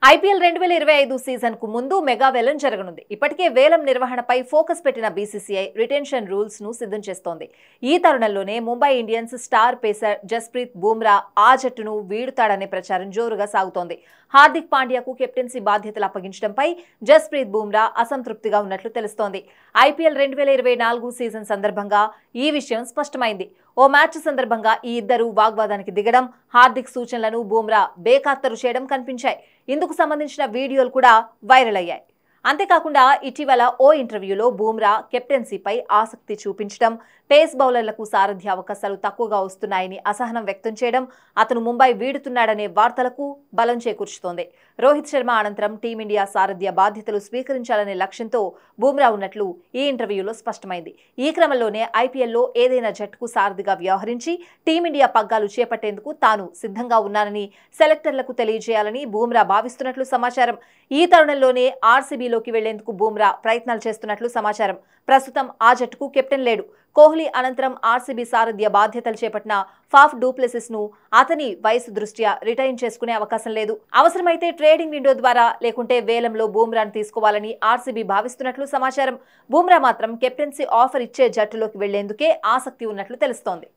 IPL 2025 season కు ముందు mega వేలం జరగనుంది. ఇప్పటికే వేలం నిర్వహణపై ఫోకస్ పెట్టిన బీసీసీఐ రిటెన్షన్ రూల్స్ ను సిద్ధం చేస్తోంది. ఈ తరుణంలోనే Mumbai Indians star pacer Jasprit Bumrah ఆ జట్టును వీడుతాడనే ప్రచారం జోరుగా సాగుతోంది. హార్దిక్ పాండ్యాకు కెప్టెన్సీ బాధ్యతలు అప్పగించడంపై జస్ప్రీత్ బుమ్రా అసంతృప్తిగా ఉన్నట్లు తెలుస్తోంది. ఐపీఎల్ 2024 సీజన్ సందర్భంగా ఈ విషయం స్పష్టమైంది. ఓ మ్యాచ్ సందర్భంగా ఈ ఇద్దరు వాగ్వాదానికి దిగడం, హార్దిక్ సూచనలను బుమ్రా బేఖాతరు చేయడం కనిపించాయి. ఇందుకు సంబంధించిన వీడియోలు కూడా వైరల్ అయ్యాయి. అంతేకాకుండా ఇటీవల ఓ ఇంటర్వ్యూలో బుమ్రా కెప్టెన్సీపై ఆసక్తి చూపించడం, పేస్ బౌలర్లకు సారథ్య అవకాశాలు తక్కువగా వస్తున్నాయని అసహనం వ్యక్తం చేయడం, అతను ముంబై వీడుతున్నాడనే వార్తలకు బలం చేకూర్చుతోంది. రోహిత్ శర్మ అనంతరం టీమిండియా సారథ్య బాధ్యతలు స్వీకరించాలనే లక్ష్యంతో బుమ్రా ఉన్నట్లు ఈ ఇంటర్వ్యూలో స్పష్టమైంది. ఈ క్రమంలోనే ఐపీఎల్లో ఏదైనా జట్టుకు సారథిగా వ్యవహరించి టీమిండియా పగ్గాలు చేపట్టేందుకు తాను సిద్ధంగా ఉన్నానని సెలెక్టర్లకు తెలియజేయాలని బుమ్రా భావిస్తున్నట్లు సమాచారం. ఈ తరుణంలోనే ఆర్సీబీలోకి వెళ్లేందుకు బుమ్రా ప్రయత్నాలు చేస్తున్నట్లు సమాచారం. ప్రస్తుతం ఆ జట్టుకు కెప్టెన్ లేడు. కోహ్లీ అనంతరం ఆర్సీబీ సారథ్య బాధ్యతలు చేపట్టిన ఫాఫ్ డు ప్లెసిస్ ను అతని వయసు దృష్ట్యా రిటైన్ చేసుకునే అవకాశం లేదు. అవసరమైతే ట్రేడింగ్ విండో ద్వారా లేకుంటే వేలంలో బుమ్రాను తీసుకోవాలని ఆర్సీబీ భావిస్తున్నట్లు సమాచారం. బుమ్రా మాత్రం కెప్టెన్సీ ఆఫర్ ఇచ్చే జట్టులోకి వెళ్లేందుకే ఆసక్తి ఉన్నట్లు తెలుస్తోంది.